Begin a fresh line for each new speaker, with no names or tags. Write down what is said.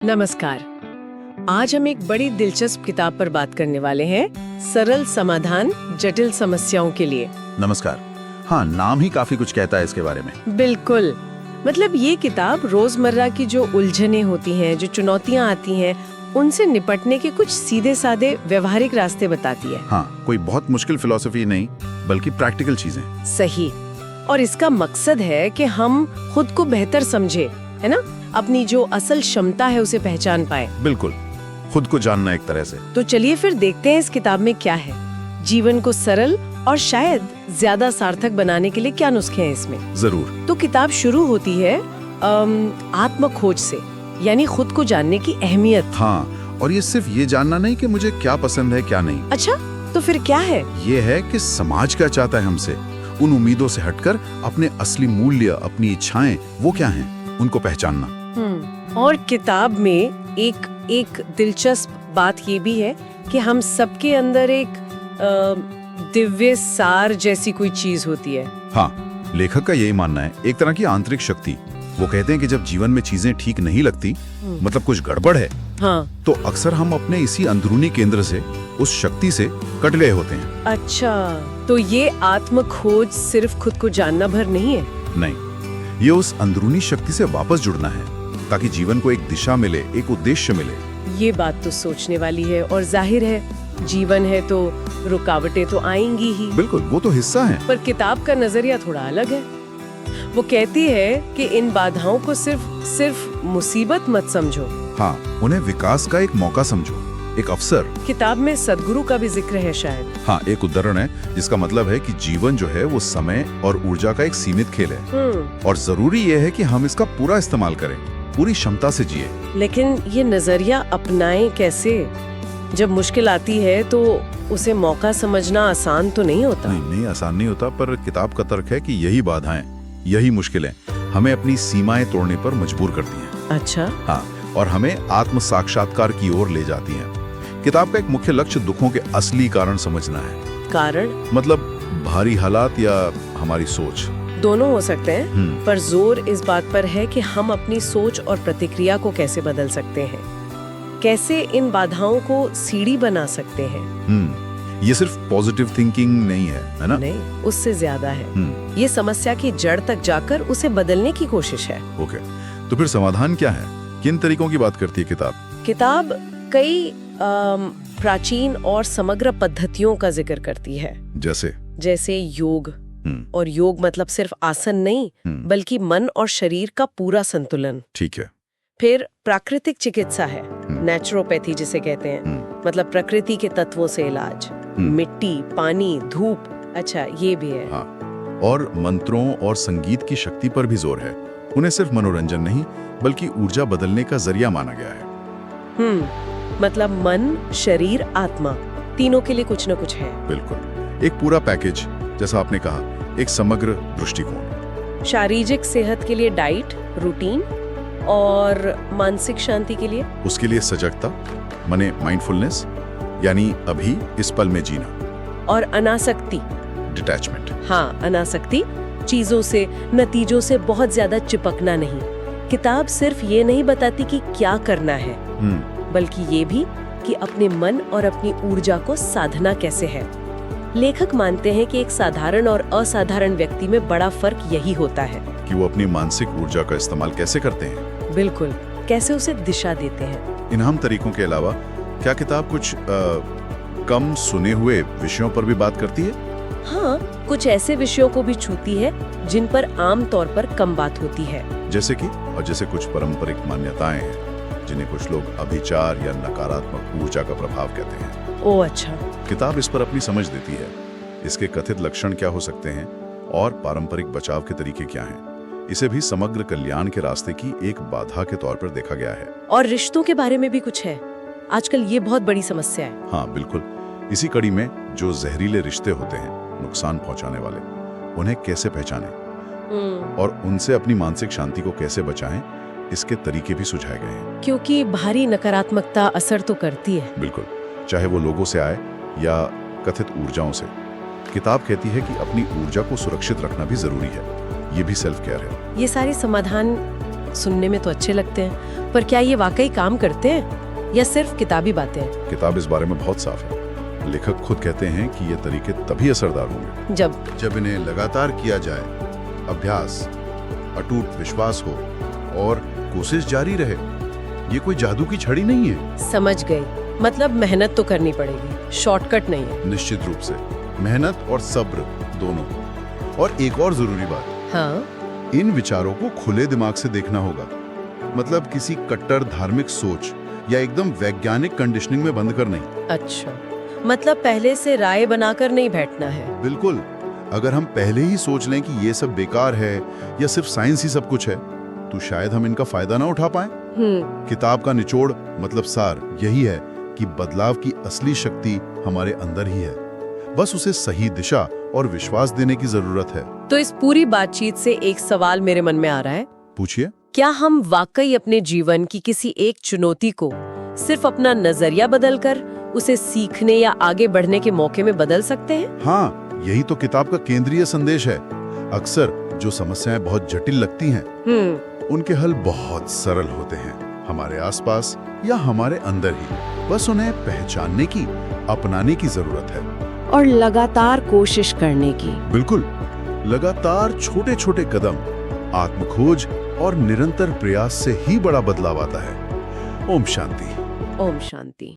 नमस्कार। आज हम एक बड़ी दिलचस्प किताब पर बात करने वाले हैं, सरल समाधान जटिल समस्याओं के लिए।
नमस्कार। हाँ, नाम ही काफी कुछ कहता है इसके बारे में।
बिल्कुल। मतलब ये किताब रोजमर्रा की जो उलझनें होती हैं, जो चुनौतियां आती हैं, उनसे निपटने के कुछ सीधे साधे व्यवहारिक रास्ते बताती है।
हाँ, कोई बहुत मुश्किल फिलॉसफी नहीं, बल्कि प्रैक्टिकल चीजें।
सही। और इसका मकसद है कि हम खुद को बेहतर समझे, है ना? अपनी जो असल क्षमता है उसे पहचान पाए।
बिल्कुल, खुद को जानना एक तरह से।
तो चलिए फिर देखते हैं इस किताब में क्या है। जीवन को सरल और शायद ज्यादा सार्थक बनाने के लिए क्या नुस्खे हैं इसमें।
जरूर।
तो किताब शुरू होती है आत्म खोज से, यानी खुद को जानने की अहमियत।
हाँ, और ये सिर्फ ये जानना नहीं कि मुझे क्या पसंद है क्या नहीं।
अच्छा, तो फिर क्या है?
ये है कि समाज क्या चाहता है हमसे, उन उम्मीदों से हटकर अपने असली मूल्य, अपनी इच्छाएं वो क्या हैं, उनको पहचानना।
और किताब में एक दिलचस्प बात ये भी है कि हम सबके अंदर एक दिव्य सार जैसी कोई चीज होती है।
हाँ, लेखक का यही मानना है, एक तरह की आंतरिक शक्ति। वो कहते हैं कि जब जीवन में चीजें ठीक नहीं लगती, मतलब कुछ गड़बड़ है,
हाँ,
तो अक्सर हम अपने इसी अंदरूनी केंद्र से, उस शक्ति से कट गए होते हैं।
अच्छा, तो ये आत्म खोज सिर्फ खुद को जानना भर नहीं है?
नहीं, ये उस अंदरूनी शक्ति से वापस जुड़ना है, ताकि जीवन को एक दिशा मिले, एक उद्देश्य मिले।
ये बात तो सोचने वाली है, और जाहिर है जीवन है तो रुकावटें तो आएंगी ही।
बिल्कुल, वो तो हिस्सा है।
पर किताब का नजरिया थोड़ा अलग है। वो कहती है कि इन बाधाओं को सिर्फ मुसीबत मत समझो।
हाँ, उन्हें विकास का एक मौका समझो, एक अवसर।
किताब में सद्गुरु का भी जिक्र है शायद।
हाँ, एक उदाहरण है जिसका मतलब है कि जीवन जो है वो समय और ऊर्जा का एक सीमित खेल है, और जरूरी ये है कि हम इसका पूरा इस्तेमाल करें, पूरी क्षमता से जिए।
लेकिन ये नजरिया अपनाएं कैसे? जब मुश्किल आती है तो उसे मौका समझना आसान तो नहीं होता।
नहीं, आसान नहीं होता, पर किताब का तर्क है कि यही बाधाएं, यही मुश्किलें हमें अपनी सीमाएं तोड़ने पर मजबूर करती हैं।
अच्छा।
हाँ, और हमें आत्म साक्षात्कार की ओर ले जाती हैं। किताब का एक मुख्य लक्ष्य दुखों के असली कारण समझना है। कारण? मतलब भारी हालात या हमारी सोच।
दोनों हो सकते हैं, पर जोर इस बात पर है कि हम अपनी सोच और प्रतिक्रिया को कैसे बदल सकते हैं, कैसे इन बाधाओं को सीढ़ी बना सकते हैं।
ये सिर्फ पॉजिटिव थिंकिंग नहीं है ना?
नहीं, उससे ज्यादा है। ये समस्या की जड़ तक जाकर उसे बदलने की कोशिश है।
ओके, तो फिर समाधान क्या है? किन तरीकों की बात करती है किताब?
किताब कई प्राचीन और समग्र पद्धतियों का जिक्र करती है। जैसे योग। और योग मतलब सिर्फ आसन नहीं, बल्कि मन और शरीर का पूरा संतुलन।
ठीक है।
फिर प्राकृतिक चिकित्सा है, नेचुरोपैथी जिसे कहते हैं, मतलब प्रकृति के तत्वों से इलाज। मिट्टी, पानी, धूप। अच्छा, ये भी है।
हाँ, और मंत्रों और संगीत की शक्ति पर भी जोर है। उन्हें सिर्फ मनोरंजन नहीं, बल्कि ऊर्जा बदलने का जरिया माना गया है।
मतलब मन, शरीर, आत्मा, तीनों के लिए कुछ न कुछ है।
बिल्कुल, एक पूरा पैकेज, जैसा आपने कहा, एक समग्र दृष्टिकोण।
शारीरिक सेहत के लिए डाइट, रूटीन, और मानसिक शांति के लिए
उसके लिए सजगता, माने माइंडफुलनेस, यानी अभी इस पल में जीना।
और अनासक्ति,
डिटैचमेंट।
हाँ, अनासक्ति, चीजों से, नतीजों से बहुत ज्यादा चिपकना नहीं। किताब सिर्फ ये नहीं बताती कि क्या करना है, बल्कि ये भी कि अपने मन और अपनी ऊर्जा को साधना कैसे है। लेखक मानते हैं कि एक साधारण और असाधारण व्यक्ति में बड़ा फर्क यही होता है
कि वो अपनी मानसिक ऊर्जा का इस्तेमाल कैसे करते हैं।
बिल्कुल, कैसे उसे दिशा देते हैं।
इन आम तरीकों के अलावा क्या किताब कुछ कम सुने हुए विषयों पर भी बात करती है?
हाँ, कुछ ऐसे विषयों को भी छूती है जिन पर आम तौर पर कम बात होती है।
जैसे कुछ पारंपरिक मान्यताएं हैं जिन्हें कुछ लोग अभिचार या नकारात्मक ऊर्जा का प्रभाव कहते हैं।
ओह अच्छा।
किताब इस पर अपनी समझ देती है, इसके कथित लक्षण क्या हो सकते हैं और पारंपरिक बचाव के तरीके क्या हैं। इसे भी समग्र कल्याण के रास्ते की एक बाधा के तौर पर देखा गया है।
और रिश्तों के बारे में भी कुछ है, आजकल ये बहुत बड़ी समस्या है।
हाँ बिल्कुल, इसी कड़ी में जो जहरीले रिश्ते होते हैं, नुकसान पहुंचाने वाले, उन्हें कैसे पहचानें और उनसे अपनी मानसिक शांति को कैसे बचाएं, इसके तरीके भी सुझाए गए हैं।
क्योंकि भारी नकारात्मकता असर तो करती है।
बिल्कुल, चाहे वो लोगों से आए या कथित ऊर्जाओं से। किताब कहती है कि अपनी ऊर्जा को सुरक्षित रखना भी जरूरी है। ये भी सेल्फ केयर है।
ये सारे समाधान सुनने में तो अच्छे लगते हैं, पर क्या ये वाकई काम करते हैं या सिर्फ किताबी बातें हैं?
किताब इस बारे में बहुत साफ है। लेखक खुद कहते हैं कि ये तरीके तभी असरदार होंगे
जब
इन्हें लगातार किया जाए, अभ्यास, अटूट विश्वास हो और कोशिश जारी रहे। ये कोई जादू की छड़ी नहीं है।
समझ गई, मतलब मेहनत तो करनी पड़ेगी, शॉर्टकट नहीं है।
निश्चित रूप से मेहनत और सब्र दोनों। और एक और जरूरी बात,
हाँ,
इन विचारों को खुले दिमाग से देखना होगा। मतलब किसी कट्टर धार्मिक सोच या एकदम वैज्ञानिक कंडीशनिंग में बंद कर नहीं।
अच्छा, मतलब पहले से राय बनाकर नहीं बैठना है।
बिल्कुल। अगर हम पहले ही सोच लें कि ये सब बेकार है या सिर्फ साइंस ही सब कुछ है, तो शायद हम इनका फायदा ना उठा पाएं। किताब का निचोड़ मतलब सार यही है कि बदलाव की असली शक्ति हमारे अंदर ही है। बस उसे सही दिशा और विश्वास देने की जरूरत है।
तो इस पूरी बातचीत से एक सवाल मेरे मन में आ रहा है।
पूछिए।
क्या हम वाकई अपने जीवन की किसी एक चुनौती को सिर्फ अपना नजरिया बदलकर उसे सीखने या आगे बढ़ने के मौके में बदल सकते हैं?
हाँ, यही तो किताब का केंद्रीय संदेश है। अक्सर जो समस्याएं बहुत जटिल लगती हैं, उनके हल बहुत सरल होते हैं, हमारे आसपास या हमारे अंदर ही। बस उन्हें पहचानने की, अपनाने की जरूरत है
और लगातार कोशिश करने की।
बिल्कुल, लगातार छोटे छोटे कदम, आत्मखोज और निरंतर प्रयास से ही बड़ा बदलाव आता है। ओम शांति।
ओम शांति।